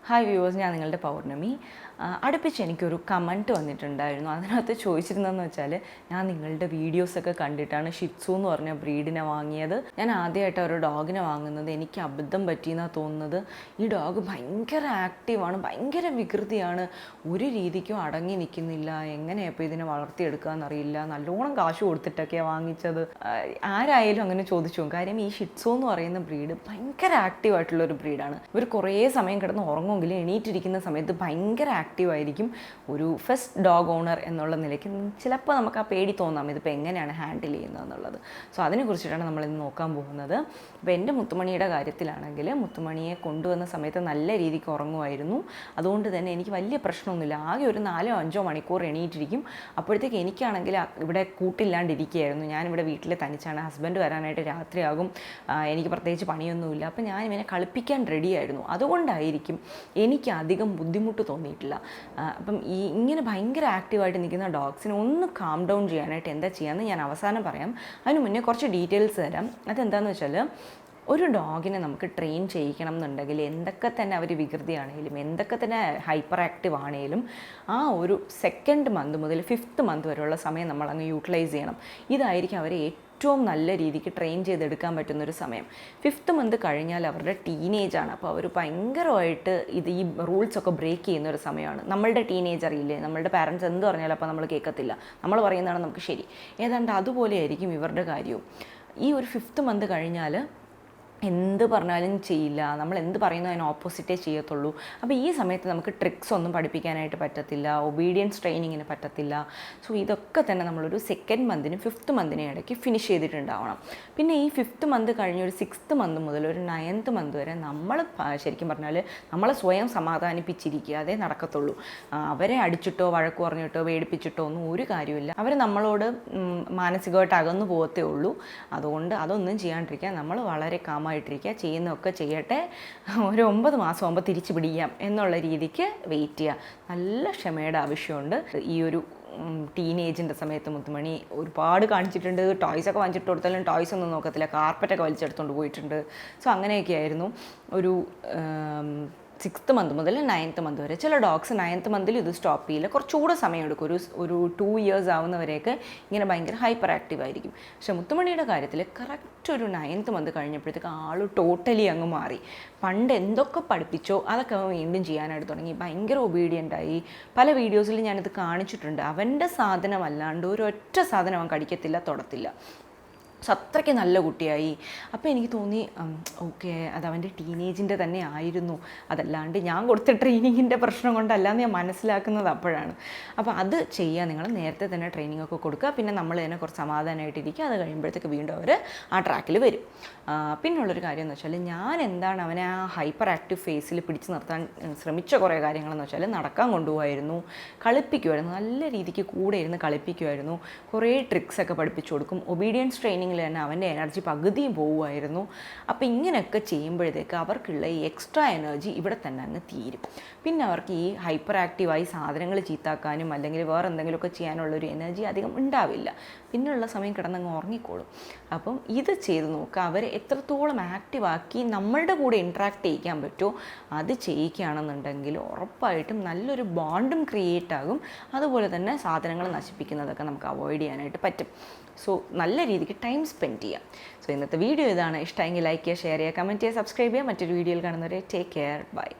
Hi viewers, ഞാൻ നിങ്ങളുടെ പൗർണമി. അടുപ്പിച്ച് എനിക്കൊരു കമൻറ്റ് വന്നിട്ടുണ്ടായിരുന്നു. അതിനകത്ത് ചോദിച്ചിരുന്നതെന്ന് വെച്ചാൽ, ഞാൻ നിങ്ങളുടെ വീഡിയോസൊക്കെ കണ്ടിട്ടാണ് ഷിറ്റ്സു എന്ന് പറഞ്ഞ ബ്രീഡിനെ വാങ്ങിയത്. ഞാൻ ആദ്യമായിട്ട് ഒരു ഡോഗിനെ വാങ്ങുന്നത് എനിക്ക് അബദ്ധം പറ്റിയെന്നാണ് തോന്നുന്നത്. ഈ ഡോഗ് ഭയങ്കര ആക്റ്റീവാണ്, ഭയങ്കര വികൃതിയാണ്, ഒരു രീതിക്കും അടങ്ങി നിൽക്കുന്നില്ല. എങ്ങനെയാണ് ഇപ്പോൾ ഇതിനെ വളർത്തിയെടുക്കുക എന്നറിയില്ല. നല്ലോണം കാശ് കൊടുത്തിട്ടൊക്കെയാണ് വാങ്ങിച്ചത്. ആരായാലും അങ്ങനെ ചോദിച്ചു. കാര്യം ഈ ഷിറ്റ്സു എന്ന് പറയുന്ന ബ്രീഡ് ഭയങ്കര ആക്റ്റീവായിട്ടുള്ളൊരു ബ്രീഡാണ്. ഇവർ കുറേ സമയം കിടന്ന് ഉറങ്ങുമെങ്കിലും എണീറ്റിരിക്കുന്ന സമയത്ത് ഭയങ്കര ആക്റ്റീവായിരിക്കും. ഒരു ഫസ്റ്റ് ഡോഗ് ഓണർ എന്നുള്ള നിലയ്ക്ക് ചിലപ്പോൾ നമുക്ക് ആ പേടി തോന്നാം, ഇതിപ്പോൾ എങ്ങനെയാണ് ഹാൻഡിൽ ചെയ്യുന്നതെന്നുള്ളത്. സോ അതിനെക്കുറിച്ചിട്ടാണ് നമ്മളിന്ന് നോക്കാൻ പോകുന്നത്. അപ്പോൾ എൻ്റെ മുത്തുമണിയുടെ കാര്യത്തിലാണെങ്കിൽ, മുത്തുമണിയെ കൊണ്ടുവന്ന സമയത്ത് നല്ല രീതിക്ക് ഉറങ്ങുമായിരുന്നു. അതുകൊണ്ട് തന്നെ എനിക്ക് വലിയ പ്രശ്നമൊന്നുമില്ല. ആകെ ഒരു 4-5 മണിക്കൂർ എണീറ്റിരിക്കും. അപ്പോഴത്തേക്ക് എനിക്കാണെങ്കിൽ ഇവിടെ കൂട്ടില്ലാണ്ടിരിക്കുകയായിരുന്നു. ഞാനിവിടെ വീട്ടിൽ തനിച്ചാണ്. ഹസ്ബൻഡ് വരാനായിട്ട് രാത്രിയാകും. എനിക്ക് പ്രത്യേകിച്ച് പണിയൊന്നുമില്ല. അപ്പോൾ ഞാൻ ഇവനെ കളിപ്പിക്കാൻ റെഡിയായിരുന്നു. അതുകൊണ്ടായിരിക്കും എനിക്ക് അധികം ബുദ്ധിമുട്ട് തോന്നിയിട്ടില്ല. അപ്പം ഇങ്ങനെ ഭയങ്കര ആക്റ്റീവായിട്ട് നിൽക്കുന്ന ഡോഗ്സിനെ ഒന്ന് കാം ഡൗൺ ചെയ്യാനായിട്ട് എന്താ ചെയ്യാമെന്ന് ഞാൻ അവസാനം പറയാം. അതിന് മുന്നേ കുറച്ച് ഡീറ്റെയിൽസ് തരാം. അതെന്താണെന്ന് വെച്ചാൽ, ഒരു ഡോഗിനെ നമുക്ക് ട്രെയിൻ ചെയ്യിക്കണം എന്നുണ്ടെങ്കിൽ എന്തൊക്കെ തന്നെ അവർ വികൃതിയാണെങ്കിലും എന്തൊക്കെ തന്നെ ഹൈപ്പർ ആക്റ്റീവ് ആണെങ്കിലും ആ ഒരു 2nd മന്ത് മുതൽ 5th മന്ത് വരെയുള്ള സമയം നമ്മൾ അങ്ങ് യൂട്ടിലൈസ് ചെയ്യണം. ഇതായിരിക്കും അവരെ ഏറ്റവും നല്ല രീതിക്ക് ട്രെയിൻ ചെയ്തെടുക്കാൻ പറ്റുന്നൊരു സമയം. 5th മന്ത് കഴിഞ്ഞാൽ അവരുടെ ടീനേജാണ്. അപ്പോൾ അവർ ഭയങ്കരമായിട്ട് ഈ റൂൾസൊക്കെ ബ്രേക്ക് ചെയ്യുന്നൊരു സമയമാണ്. നമ്മളുടെ ടീനേജ് അറിയില്ലേ, നമ്മളുടെ പാരൻസ് എന്ത് പറഞ്ഞാലും അപ്പോൾ നമ്മൾ കേൾക്കത്തില്ല, നമ്മൾ പറയുന്നതാണ് നമുക്ക് ശരി. ഏതാണ്ട് അതുപോലെ ആയിരിക്കും ഇവരുടെ കാര്യവും. ഈ ഒരു 5th മന്ത് കഴിഞ്ഞാൽ എന്ത് പറഞ്ഞാലും ചെയ്യില്ല, നമ്മൾ എന്ത് പറയുന്നു അതിന് ഓപ്പോസിറ്റേ ചെയ്യത്തുള്ളൂ. അപ്പോൾ ഈ സമയത്ത് നമുക്ക് ട്രിക്സ് ഒന്നും പഠിപ്പിക്കാനായിട്ട് പറ്റത്തില്ല, ഒബീഡിയൻസ് ട്രെയിനിങ്ങിന് പറ്റത്തില്ല. സോ ഇതൊക്കെ തന്നെ നമ്മളൊരു 2nd മന്തിനും 5th മന്തിനും ഇടയ്ക്ക് ഫിനിഷ് ചെയ്തിട്ടുണ്ടാവണം. പിന്നെ ഈ 5th മന്ത് കഴിഞ്ഞ് ഒരു 6th മന്ത് മുതൽ ഒരു 9th മന്ത് വരെ നമ്മൾ ശരിക്കും പറഞ്ഞാൽ നമ്മളെ സ്വയം സമാധാനിപ്പിച്ചിരിക്കുക, അതേ നടക്കത്തുള്ളൂ. അവരെ അടിച്ചിട്ടോ വഴക്ക് പറഞ്ഞിട്ടോ പേടിപ്പിച്ചിട്ടോ ഒന്നും ഒരു കാര്യമില്ല. അവർ നമ്മളോട് മാനസികമായിട്ട് അകന്നു പോകത്തേ ഉള്ളൂ. അതുകൊണ്ട് അതൊന്നും ചെയ്യാണ്ടിരിക്കുക, നമ്മൾ വളരെ കാമായിട്ടിരിക്കുക, ചെയ്യുന്നതൊക്കെ ചെയ്യട്ടെ, ഒരു 9 മാസം ആകുമ്പോൾ തിരിച്ചു പിടിക്കാം എന്നുള്ള രീതിക്ക് വെയിറ്റ് ചെയ്യുക. നല്ല ക്ഷമയുടെ ആവശ്യമുണ്ട്. ഈ ഒരു ടീനേജിൻ്റെ സമയത്ത് മുത്തുമണി ഒരുപാട് കാണിച്ചിട്ടുണ്ട്. ടോയ്സൊക്കെ വാങ്ങിച്ചിട്ട് കൊടുത്താലും ടോയ്സ് ഒന്നും നോക്കത്തില്ല, കാർപ്പറ്റൊക്കെ വലിച്ചെടുത്തുകൊണ്ട് പോയിട്ടുണ്ട്. സോ അങ്ങനെയൊക്കെ ആയിരുന്നു. ഒരു 6th മന്ത് മുതൽ 9th മന്ത് വരെ. ചില ഡോഗ്സ് 9th മന്തിൽ ഇത് സ്റ്റോപ്പ് ചെയ്യില്ല, കുറച്ചുകൂടെ സമയം എടുക്കും. ഒരു 2 ഇയേഴ്സ് ആവുന്നവരെയൊക്കെ ഇങ്ങനെ ഭയങ്കര ഹൈപ്പർ ആക്റ്റീവ് ആയിരിക്കും. പക്ഷേ മുത്തുമണിയുടെ കാര്യത്തിൽ കറക്റ്റ് ഒരു 9th മന്ത് കഴിഞ്ഞപ്പോഴത്തേക്ക് ആൾ ടോട്ടലി അങ്ങ് മാറി. പണ്ട് എന്തൊക്കെ പഠിപ്പിച്ചോ അതൊക്കെ അവൻ വീണ്ടും ചെയ്യാനായിട്ട് തുടങ്ങി. ഭയങ്കര ഒബീഡിയൻ്റായി. പല വീഡിയോസിൽ ഞാനിത് കാണിച്ചിട്ടുണ്ട്. അവൻ്റെ സാധനമല്ലാണ്ട് ഒരൊറ്റ സാധനം അവൻ കടിക്കത്തില്ല, തൊടത്തില്ല. അത്രയ്ക്ക് നല്ല കുട്ടിയായി. അപ്പോൾ എനിക്ക് തോന്നി, ഓക്കെ, അത് അവൻ്റെ ടീനേജിൻ്റെ തന്നെ ആയിരുന്നു, അതല്ലാണ്ട് ഞാൻ കൊടുത്ത ട്രെയിനിങ്ങിൻ്റെ പ്രശ്നം കൊണ്ടല്ലാന്ന് ഞാൻ മനസ്സിലാക്കുന്നത് അപ്പോഴാണ്. അപ്പോൾ അത് ചെയ്യുക, നിങ്ങൾ നേരത്തെ തന്നെ ട്രെയിനിങ് ഒക്കെ കൊടുക്കുക. പിന്നെ നമ്മൾ തന്നെ കുറച്ച് സമാധാനമായിട്ടിരിക്കുക. അത് കഴിയുമ്പോഴത്തേക്ക് വീണ്ടും അവർ ആ ട്രാക്കിൽ വരും. പിന്നുള്ളൊരു കാര്യം എന്ന് വെച്ചാൽ, ഞാൻ എന്താണ് അവനെ ആ ഹൈപ്പർ ആക്റ്റീവ് ഫേസിൽ പിടിച്ച് നിർത്താൻ ശ്രമിച്ച കുറേ കാര്യങ്ങളെന്ന് വെച്ചാൽ, നടക്കാൻ കൊണ്ടുപോകുമായിരുന്നു, കളിപ്പിക്കുമായിരുന്നു, നല്ല രീതിക്ക് കൂടെ ഇരുന്ന് കളിപ്പിക്കുമായിരുന്നു, കുറേ ട്രിക്സൊക്കെ പഠിപ്പിച്ചു കൊടുക്കും. ഒബീഡിയൻസ് ട്രെയിനിങ് തന്നെ അവൻ്റെ എനർജി പകുതിയും പോവുമായിരുന്നു. അപ്പോൾ ഇങ്ങനെയൊക്കെ ചെയ്യുമ്പോഴത്തേക്ക് അവർക്കുള്ള ഈ എക്സ്ട്രാ എനർജി ഇവിടെ തന്നെ അങ്ങ് തീരും. പിന്നെ അവർക്ക് ഈ ഹൈപ്പർ ആക്റ്റീവായി സാധനങ്ങൾ ചീത്താക്കാനും അല്ലെങ്കിൽ വേറെ എന്തെങ്കിലുമൊക്കെ ചെയ്യാനുള്ളൊരു എനർജി അധികം ഉണ്ടാവില്ല. പിന്നെയുള്ള സമയം കിടന്നങ്ങ് ഉറങ്ങിക്കോളും. അപ്പം ഇത് ചെയ്ത് നോക്കുക. അവരെ എത്രത്തോളം ആക്റ്റീവാക്കി നമ്മളുടെ കൂടെ ഇൻട്രാക്ട് ചെയ്യിക്കാൻ പറ്റുമോ അത് ചെയ്യിക്കുകയാണെന്നുണ്ടെങ്കിൽ ഉറപ്പായിട്ടും നല്ലൊരു ബോണ്ടും ക്രിയേറ്റ് ആകും. അതുപോലെ തന്നെ സാധനങ്ങൾ നശിപ്പിക്കുന്നതൊക്കെ നമുക്ക് അവോയ്ഡ് ചെയ്യാനായിട്ട് പറ്റും. സോ നല്ല രീതിക്ക് ടൈം സ്പെൻഡ് ചെയ്യാം. സോ ഇന്നത്തെ വീഡിയോ ഇതാണ്. ഇഷ്ടമെങ്കിൽ ലൈക്ക് ചെയ്യുക, ഷെയർ ചെയ്യുക, കമൻറ്റ് ചെയ്യുക, സബ്സ്ക്രൈബ് ചെയ്യുക. മറ്റൊരു വീഡിയോയിൽ കാണുന്നവരെ ടേക്ക് കെയർ, ബൈ.